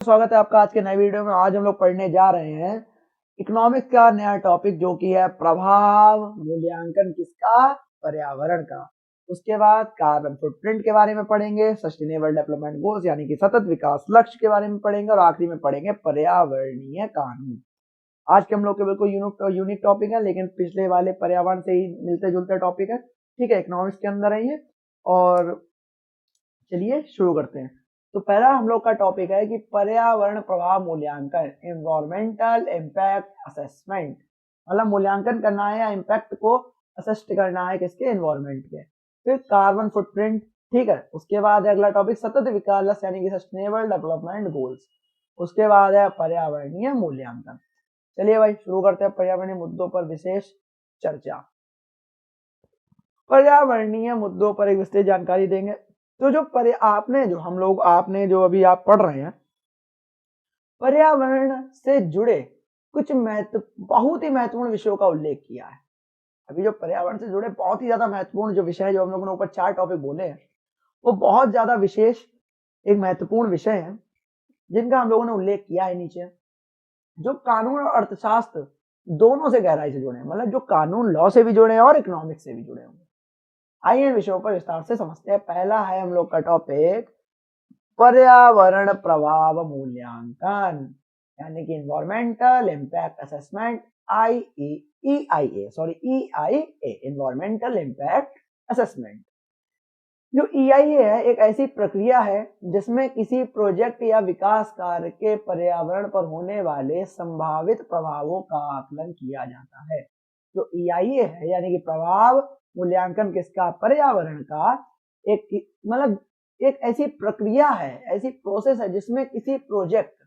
स्वागत है आपका आज के नए वीडियो में। आज हम लोग पढ़ने जा रहे हैं इकोनॉमिक्स का नया टॉपिक जो कि है प्रभाव मूल्यांकन किसका, पर्यावरण का। उसके बाद कार्बन फुटप्रिंट के बारे में पढ़ेंगे, सस्टेनेबल डेवलपमेंट गोल्स यानी कि सतत विकास लक्ष्य के बारे में पढ़ेंगे और आखिरी में पढ़ेंगे पर्यावरणीय कानून। आज के हम लोग के बिल्कुल यूनिक टॉपिक है, लेकिन पिछले वाले पर्यावरण से ही मिलते जुलते टॉपिक है। ठीक है, इकोनॉमिक्स के अंदर है ये। और चलिए शुरू करते हैं। तो पहला हम लोग का टॉपिक है कि पर्यावरण प्रभाव मूल्यांकन, एनवायरमेंटल इम्पैक्ट असेसमेंट। मतलब मूल्यांकन करना है या इम्पैक्ट को असेस करना है किसके, एनवायरमेंट के। फिर कार्बन फुटप्रिंट, ठीक है। उसके बाद अगला टॉपिक सतत विकास यानी कि सस्टेनेबल डेवलपमेंट गोल्स। उसके बाद है पर्यावरणीय मूल्यांकन। चलिए भाई शुरू करते हैं पर्यावरणीय मुद्दों पर विशेष चर्चा। पर्यावरणीय मुद्दों पर एक विस्तृत जानकारी देंगे। तो जो आपने जो अभी आप पढ़ रहे हैं, पर्यावरण से जुड़े कुछ बहुत ही महत्वपूर्ण विषयों का उल्लेख किया है। अभी जो पर्यावरण से जुड़े बहुत ही ज्यादा महत्वपूर्ण जो विषय है, जो हम लोगों ने ऊपर 4 टॉपिक बोले हैं, वो बहुत ज्यादा विशेष एक महत्वपूर्ण विषय है जिनका हम लोगों ने उल्लेख किया है नीचे। जो कानून और अर्थशास्त्र दोनों से गहराई से जुड़े हैं, मतलब जो कानून लॉ से भी जुड़े हैं और इकोनॉमिक्स से भी जुड़े होंगे। आइए इन विषयों पर विस्तार से समझते हैं। पहला है हम लोग का टॉपिक पर्यावरण प्रभाव मूल्यांकन यानी कि environmental impact assessment, EIA, environmental impact assessment. जो EIA है एक ऐसी प्रक्रिया है जिसमें किसी प्रोजेक्ट या विकास कार्य के पर्यावरण पर होने वाले संभावित प्रभावों का आकलन किया जाता है। जो EIA है यानी कि प्रभाव मूल्यांकन किसका, पर्यावरण का, एक ऐसी प्रक्रिया है, ऐसी प्रोसेस है जिसमें किसी प्रोजेक्ट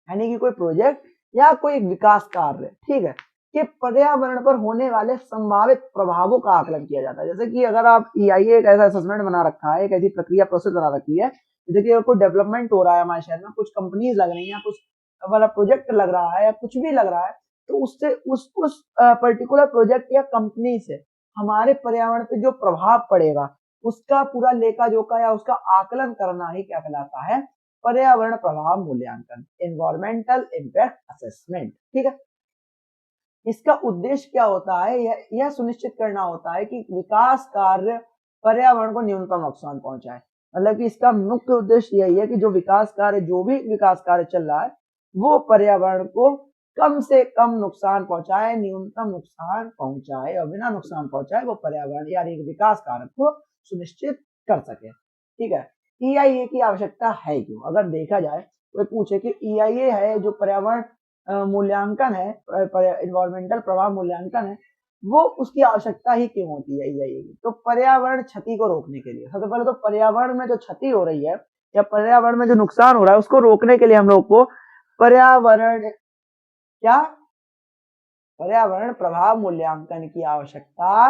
यानी कि कोई प्रोजेक्ट या कोई एक विकास कार्य, ठीक है, कि पर्यावरण पर होने वाले संभावित प्रभावों का आकलन किया जाता है। जैसे कि अगर आप EIA एक ऐसा असेसमेंट बना रखा है, एक ऐसी प्रक्रिया प्रोसेस बना रखी है, जैसे कि कोई डेवलपमेंट हो रहा है हमारे शहर में, कुछ कंपनीज लग रही हैं, कुछ वाला प्रोजेक्ट लग रहा है या कुछ भी लग रहा है, तो उससे उस पर्टिकुलर प्रोजेक्ट या कंपनी से हमारे पर्यावरण पे जो प्रभाव पड़ेगा उसका पूरा लेखा जोखा या उसका आकलन करना ही क्या कहलाता है, पर्यावरण प्रभाव मूल्यांकन, एनवायरमेंटल इम्पैक्ट असेसमेंट। ठीक है, इसका उद्देश्य क्या होता है, यह सुनिश्चित करना होता है कि विकास कार्य पर्यावरण को न्यूनतम नुकसान पहुंचाए। मतलब कि इसका मुख्य उद्देश्य यही है कि जो भी विकास कार्य चल रहा है वो पर्यावरण को कम से कम नुकसान पहुंचाए, न्यूनतम नुकसान पहुंचाए और बिना नुकसान पहुंचाए वो पर्यावरण यानी विकास कार्य को सुनिश्चित कर सके। ठीक है, EIA की आवश्यकता है क्यों? अगर देखा जाए, कोई पूछे कि EIA है जो पर्यावरण मूल्यांकन है, इन्वायरमेंटल प्रभाव मूल्यांकन है, वो उसकी आवश्यकता ही क्यों होती है EIA की? तो पर्यावरण क्षति को रोकने के लिए। सबसे पहले तो पर्यावरण में जो क्षति हो रही है या पर्यावरण में जो नुकसान हो रहा है उसको रोकने के लिए हम लोग को पर्यावरण प्रभाव मूल्यांकन की आवश्यकता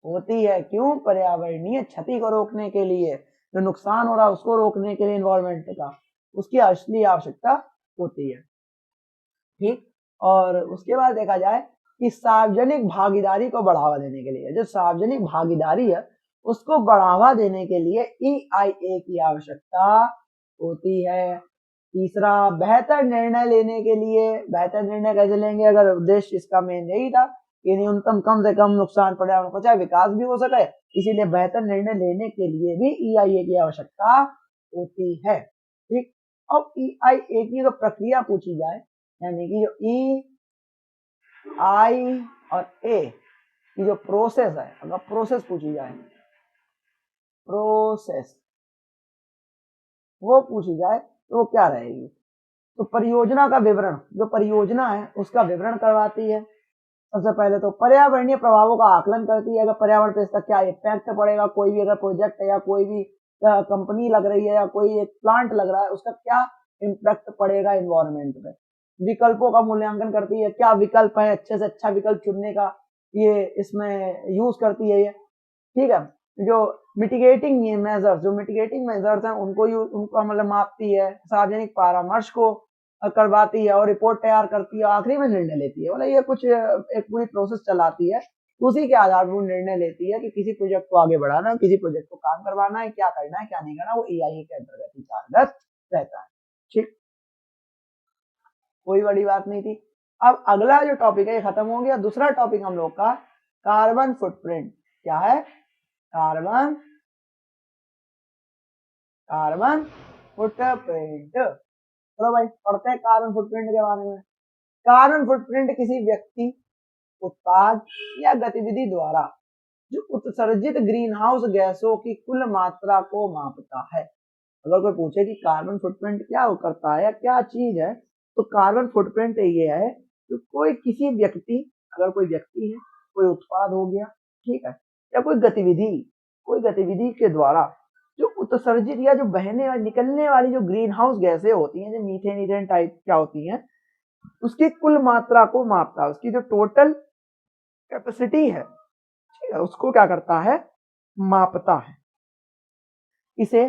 होती है। क्यों? पर्यावरणीय क्षति को रोकने के लिए, जो नुकसान हो रहा है उसको रोकने के लिए इन्वायरमेंट का, उसकी असली आवश्यकता होती है। ठीक, और उसके बाद देखा जाए कि सार्वजनिक भागीदारी को बढ़ावा देने के लिए, जो सार्वजनिक भागीदारी है उसको बढ़ावा देने के लिए EIA की आवश्यकता होती है। तीसरा, बेहतर निर्णय लेने के लिए, बेहतर निर्णय कैसे लेंगे, अगर उद्देश्य इसका मेन यही था कि न्यूनतम कम से कम नुकसान पर्यावरण को, चाहे विकास भी हो सके, इसीलिए बेहतर निर्णय लेने के लिए भी EIA की आवश्यकता होती है। ठीक, अब EIA की जो प्रक्रिया पूछी जाए, यानी कि जो EI और A की जो प्रोसेस है, अगर प्रोसेस पूछी जाए, प्रोसेस वो पूछी जाए तो वो क्या रहेगी? तो परियोजना का विवरण, जो परियोजना है उसका विवरण करवाती है। सबसे पहले तो पर्यावरणीय प्रभावों का आकलन करती है, अगर पर्यावरण पे इसका क्या इम्पैक्ट पड़ेगा, कोई भी अगर प्रोजेक्ट है या कोई भी कंपनी लग रही है या कोई एक प्लांट लग रहा है, उसका क्या इम्पैक्ट पड़ेगा इन्वायरमेंट पे। विकल्पों का मूल्यांकन करती है, क्या विकल्प है, अच्छे से अच्छा विकल्प चुनने का ये इसमें यूज करती है ये। ठीक है, जो मिटिगेटिंग मेजर्स हैं उनको मतलब मापती है, सार्वजनिक परामर्श को करवाती है और रिपोर्ट तैयार करती है, आखिरी में निर्णय लेती है। मतलब ये कुछ एक पूरी प्रोसेस चलाती है, उसी के आधार पर निर्णय लेती है कि किसी प्रोजेक्ट को आगे बढ़ाना, किसी प्रोजेक्ट को काम करवाना है, क्या करना है क्या नहीं करना, वो EIA के अंतर्गत ही कार्यरत रहता है। ठीक, कोई बड़ी बात नहीं थी। अब अगला जो टॉपिक है ये खत्म हो गया। दूसरा टॉपिक हम लोग का कार्बन फुटप्रिंट। क्या है? Carbon footprint. चलो भाई पढ़ते हैं कार्बन फुटप्रिंट के बारे में। कार्बन फुटप्रिंट किसी व्यक्ति, उत्पाद या गतिविधि द्वारा जो उत्सर्जित ग्रीन हाउस गैसों की कुल मात्रा को मापता है। अगर कोई पूछे कि कार्बन फुटप्रिंट क्या करता है या क्या चीज है, तो कार्बन फुटप्रिंट ये है कि कोई किसी व्यक्ति, अगर कोई व्यक्ति है, कोई उत्पाद हो गया, ठीक है, या कोई गतिविधि के द्वारा जो उत्सर्जित या जो बहने और निकलने वाली जो ग्रीन हाउस गैसें होती हैं, जो मीथेन ईथेन टाइप क्या होती हैं, उसकी कुल मात्रा को मापता है। उसकी जो टोटल कैपेसिटी है, ठीक है, उसको क्या करता है? मापता है। इसे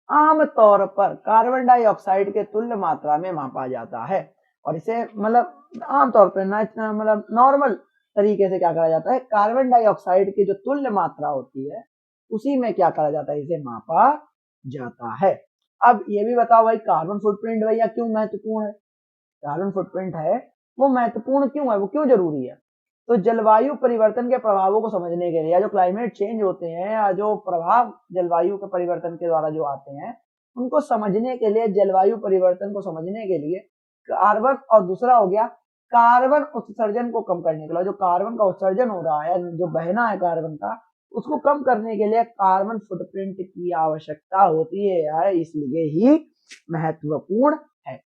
आमतौर पर कार्बन डाइऑक्साइड के तुल्य मात्रा में मापा जाता है। और इसे मतलब आमतौर पर मतलब नॉर्मल तरीके से क्या करा जाता है? कार्बन डाइऑक्साइड की जो तुल्य मात्रा होती है उसी में क्या करा जाता है? इसे मापा जाता है। अब ये भी बताओ भाई, कार्बन फुटप्रिंट भैया क्यों महत्वपूर्ण है? कार्बन फुटप्रिंट है वो महत्वपूर्ण क्यों है, वो क्यों जरूरी है? तो जलवायु परिवर्तन के प्रभावों को समझने के लिए, या जो क्लाइमेट चेंज होते हैं या जो प्रभाव जलवायु के परिवर्तन के द्वारा जो आते हैं, उनको समझने के लिए, जलवायु परिवर्तन को समझने के लिए कार्बन, और दूसरा हो गया कार्बन उत्सर्जन को कम करने के लिए, जो कार्बन का उत्सर्जन हो रहा है, जो बहना है कार्बन का, उसको कम करने के लिए कार्बन फुटप्रिंट की आवश्यकता होती है, इसलिए ही महत्वपूर्ण है।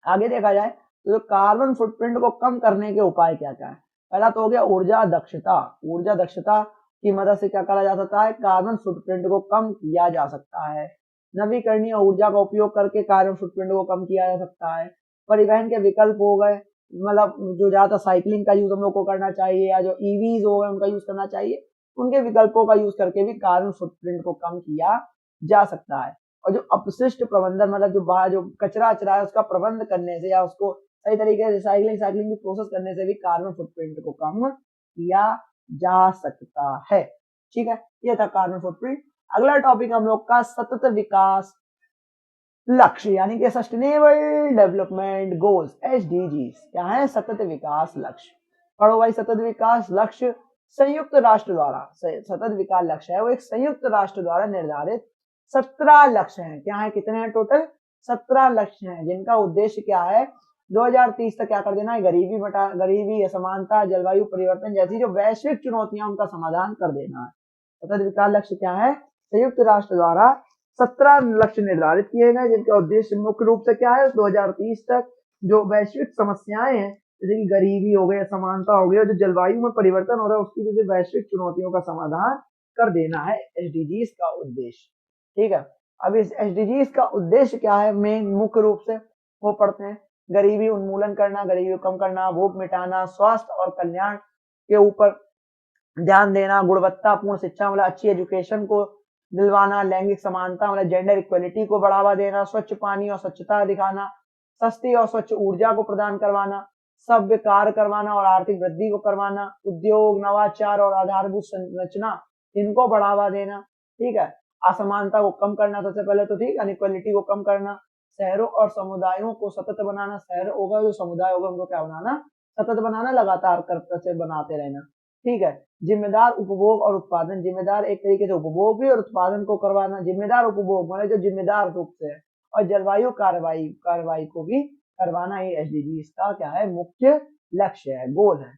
आगे देखा जाए तो जो कार्बन फुटप्रिंट को कम करने के उपाय क्या क्या है? पहला तो हो गया ऊर्जा दक्षता। ऊर्जा दक्षता की मदद से क्या करा जा सकता है? कार्बन फुटप्रिंट को कम किया जा सकता है। नवीकरणीय ऊर्जा का उपयोग करके कार्बन फुटप्रिंट को कम किया जा सकता है। परिवहन के विकल्प हो गए, मतलब जो ज्यादा साइकिलिंग का यूज हम लोग को करना चाहिए, या जो ईवीज हो गए उनका यूज करना चाहिए, उनके विकल्पों का यूज करके भी कार्बन फुटप्रिंट को कम किया जा सकता है। और जो अपशिष्ट प्रबंधन, मतलब जो बाहर जो कचरा अचरा है उसका प्रबंध करने से, या उसको सही तरीके से रिसाइकलिंग की प्रोसेस करने से भी कार्बन फुटप्रिंट को कम किया जा सकता है। ठीक है, ये था कार्बन फुटप्रिंट। अगला टॉपिक हम लोग का सतत विकास लक्ष्य, यानी कि सस्टेनेबल डेवलपमेंट गोल्स, SDGs। क्या है? सतत विकास लक्ष्य। पढ़ो भाई, सतत विकास लक्ष्य संयुक्त राष्ट्र द्वारा, सतत विकास लक्ष्य है वो एक संयुक्त राष्ट्र द्वारा निर्धारित 17 लक्ष्य हैं। क्या है? कितने हैं टोटल? 17 लक्ष्य हैं, जिनका उद्देश्य क्या है? 2030 तक क्या कर देना है? गरीबी, असमानता, जलवायु परिवर्तन जैसी जो वैश्विक चुनौतियां, उनका समाधान कर देना है। सतत विकास लक्ष्य क्या है? संयुक्त राष्ट्र द्वारा 17 लक्ष्य निर्धारित किए गए, जिनका उद्देश्य मुख्य रूप से क्या है? 2030 तक जो वैश्विक समस्याएं हैं, जैसे कि गरीबी हो गई, असमानता हो गई, और जो जलवायु में परिवर्तन हो रहा है, उसकी जैसे वैश्विक चुनौतियों का समाधान कर देना है SDGs का उद्देश्य। ठीक है, अब इस SDGs का उद्देश्य क्या है? मेन मुख्य रूप से वो पढ़ते हैं। गरीबी उन्मूलन करना, गरीबी को कम करना, भूख मिटाना, स्वास्थ्य और कल्याण के ऊपर ध्यान देना, गुणवत्तापूर्ण शिक्षा मतलब अच्छी एजुकेशन को दिलवाना, लैंगिक समानता मतलब जेंडर इक्वलिटी को बढ़ावा देना, स्वच्छ पानी और स्वच्छता दिखाना, सस्ती और स्वच्छ ऊर्जा को प्रदान करवाना, सभ्य कार्य करवाना और आर्थिक वृद्धि को करवाना, उद्योग, नवाचार और आधारभूत संरचना इनको बढ़ावा देना। ठीक है, असमानता को कम करना सबसे पहले तो, ठीक, अनइक्वलिटी को कम करना, शहरों और समुदायों को सतत बनाना, शहर होगा जो समुदाय होगा उनको क्या बनाना? सतत बनाना, लगातार करते से बनाते रहना। ठीक है, जिम्मेदार उपभोग और उत्पादन, जिम्मेदार एक तरीके से उपभोग भी और उत्पादन को करवाना, जिम्मेदार उपभोग मतलब जो जिम्मेदार रूप से है, और जलवायु कार्रवाई को भी करवाना ही SDGs का क्या है? मुख्य लक्ष्य है, गोल है।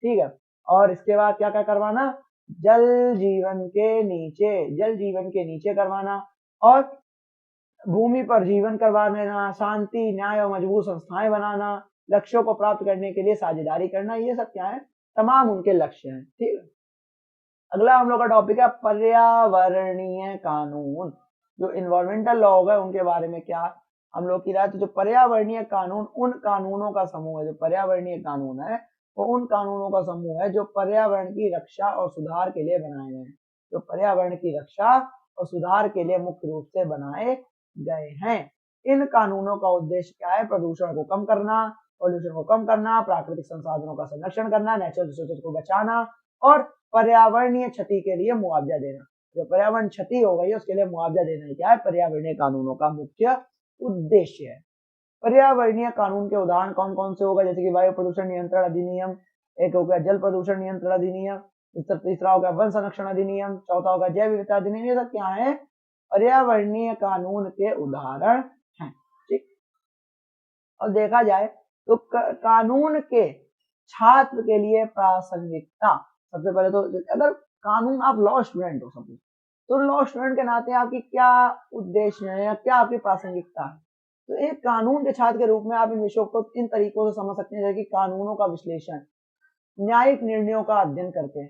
ठीक है, और इसके बाद क्या क्या करवाना? जल जीवन के नीचे करवाना, और भूमि पर जीवन करवा देना, शांति, न्याय और मजबूत संस्थाएं बनाना, लक्ष्यों को प्राप्त करने के लिए साझेदारी करना, ये सब क्या है? तमाम उनके लक्ष्य हैं। ठीक है, अगला हम लोग का टॉपिक है पर्यावरणीय कानून। जो इन्वायरमेंटल लॉ है उनके बारे में क्या हम लोग की राय? तो जो पर्यावरणीय कानून उन कानूनों का समूह है, जो पर्यावरणीय कानून है वो उन कानूनों का समूह है जो पर्यावरण की रक्षा और सुधार के लिए बनाए गए हैं, जो पर्यावरण की रक्षा और सुधार के लिए मुख्य रूप से बनाए गए हैं। इन कानूनों का उद्देश्य क्या है? प्रदूषण को कम करना, पॉल्यूशन को कम करना, प्राकृतिक संसाधनों का संरक्षण करना, नेचुरल रिसोर्सेज को बचाना, और पर्यावरणीय क्षति के लिए मुआवजा देना। जो पर्यावरण क्षति हो गई है उसके लिए मुआवजा देना ही क्या है? पर्यावरणीय कानूनों का मुख्य उद्देश्य है। पर्यावरणीय कानून के उदाहरण कौन कौन से होगा, जैसे कि वायु प्रदूषण नियंत्रण अधिनियम, एक हो गया जल प्रदूषण नियंत्रण अधिनियम, तीसरा हो गया वन संरक्षण अधिनियम, चौथा होगा जैव विविधता अधिनियम। ये सब क्या है, पर्यावरणीय कानून के उदाहरण हैं। ठीक, और देखा जाए तो कानून के छात्र के लिए प्रासंगिकता, सबसे पहले तो अगर कानून, आप लॉ स्टूडेंट हो सब, तो लॉ स्टूडेंट के नाते आपकी क्या उद्देश्य है या क्या आपकी प्रासंगिकता है। तो एक कानून के छात्र के रूप में आप इन विषयों को इन तरीकों से समझ सकते हैं, जैसे कि कानूनों का विश्लेषण, न्यायिक निर्णयों का अध्ययन करके,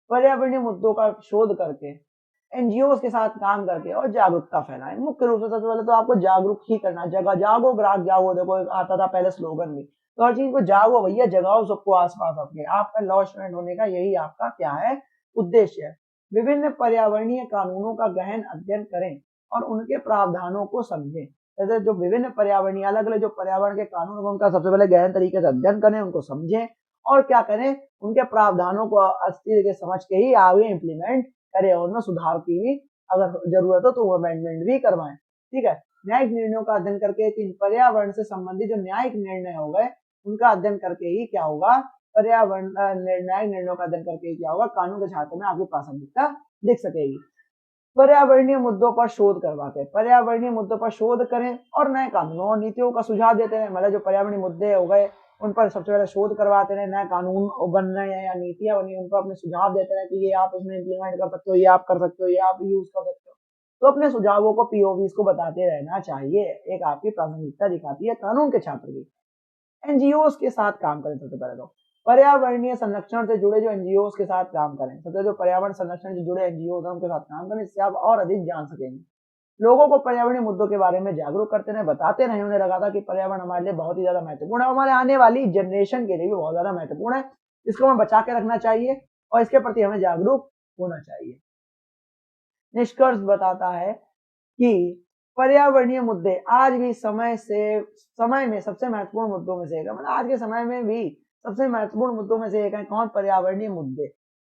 पर्यावरणीय मुद्दों का शोध करके, एनजीओ के साथ काम करके और जागरूकता फैलाएं। मुख्य रूप से सबसे पहले तो आपको जागरूक ही करना, जगह जागो ग्राहक जागो, देखो आता था पहले स्लोगन भी, तो हर चीज को जागो भैया, जगाओ सबको आसपास अपने। आपका लॉ स्टूडेंट होने का यही आपका क्या है, उद्देश्य है। विभिन्न पर्यावरणीय कानूनों का गहन अध्ययन करें और उनके प्रावधानों को समझें। जैसे जो विभिन्न पर्यावरणीय अलग अलग जो पर्यावरण के कानून है उनका सबसे पहले गहन तरीके से अध्ययन करें, उनको समझें और क्या करें, उनके प्रावधानों को अच्छी तरीके समझ के ही आगे इम्प्लीमेंट करें, उनमें सुधार की भी अगर जरूरत हो तो वो अमेंडमेंट भी करवाएं। ठीक है, न्यायिक निर्णयों का अध्ययन करके कि पर्यावरण से संबंधित जो न्यायिक निर्णय हो गए उनका अध्ययन करके ही क्या होगा, पर्यावरण न्यायिक निर्णयों का अध्ययन करके ही क्या होगा, कानून के छात्र में आपकी प्रासंगिकता दिख सकेगी। पर्यावरणीय मुद्दों पर शोध करवाते हैं, पर्यावरणीय मुद्दों पर शोध करें और नए कानूनों और नीतियों का सुझाव देते हैं। मतलब जो पर्यावरणीय मुद्दे हो गए उन पर सबसे पहले शोध करवाते रहे, नए कानून बन रहे हैं या नीतियां बनी उन पर अपने सुझाव देते रहे कि ये आप इसमें इम्प्लीमेंट कर सकते हो, ये आप कर सकते हो, ये आप यूज कर सकते हो। तो अपने सुझावों को पीओवीज को बताते रहना चाहिए, एक आपकी प्रासंगिकता दिखाती है कानून के छात्र की। एनजीओ के साथ काम करें, सबसे पहले तो पर्यावरणीय संरक्षण से जुड़े जो एनजीओ के साथ काम करें, सबसे जो पर्यावरण संरक्षण से जुड़े एनजीओ उनके साथ काम करें, इससे आप और अधिक जान सकेंगे। लोगों को पर्यावरणीय मुद्दों के बारे में जागरूक करते रहे, बताते रहे, उन्हें लगा था कि पर्यावरण हमारे लिए बहुत ही ज्यादा महत्वपूर्ण है, हमारे आने वाली जनरेशन के लिए भी बहुत ज्यादा महत्वपूर्ण है, इसको हमें बचा के रखना चाहिए और इसके प्रति हमें जागरूक होना चाहिए। निष्कर्ष बताता है कि पर्यावरणीय मुद्दे आज भी समय में सबसे महत्वपूर्ण मुद्दों में से एक है। मतलब आज के समय में भी सबसे महत्वपूर्ण मुद्दों में से एक है कौन, पर्यावरणीय मुद्दे।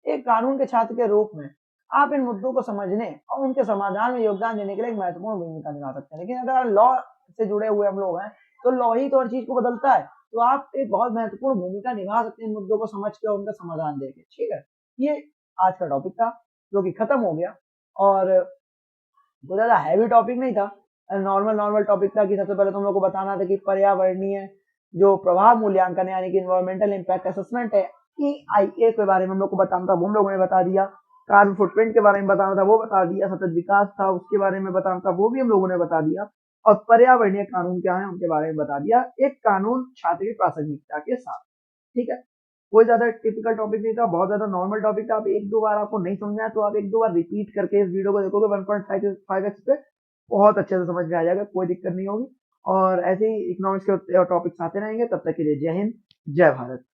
एक कानून के छात्र के रूप में आप इन मुद्दों को समझने और उनके समाधान में योगदान देने के लिए एक महत्वपूर्ण भूमिका निभा सकते हैं। लेकिन अगर लॉ से जुड़े हुए हम लोग हैं तो लॉ ही तो हर चीज को बदलता है, तो आप एक बहुत महत्वपूर्ण भूमिका निभा सकते हैं इन मुद्दों को समझ के और उनका समाधान देके। ठीक है, ये आज का टॉपिक था जो कि खत्म हो गया और बहुत ज्यादा हैवी टॉपिक नहीं था, नॉर्मल टॉपिक था कि सबसे पहले तुम लोग को बताना था कि पर्यावरणीय जो प्रभाव मूल्यांकन यानी कि इन्वायरमेंटल इम्पैक्ट असेसमेंट है, EIA के बारे में हम लोग को बताना था, वो हम लोगों ने बता दिया। कार्बन फुटप्रिंट के बारे में बताना था, वो बता दिया। सतत विकास था, उसके बारे में बताना था, वो भी हम लोगों ने बता दिया। और पर्यावरणीय कानून क्या है उनके बारे में बता दिया, एक कानून छात्र की प्रासंगिकता के साथ। ठीक है, कोई ज्यादा टिपिकल टॉपिक नहीं था, बहुत ज्यादा नॉर्मल टॉपिक था। आप एक दो बार आपको नहीं समझ आया तो आप एक दो बार रिपीट करके इस वीडियो को देखोगे 1.5x पे, बहुत अच्छे से समझ में आ जाएगा, कोई दिक्कत नहीं होगी। और ऐसे ही इकोनॉमिक्स के टॉपिक्स आते रहेंगे, तब तक के लिए जय हिंद, जय भारत।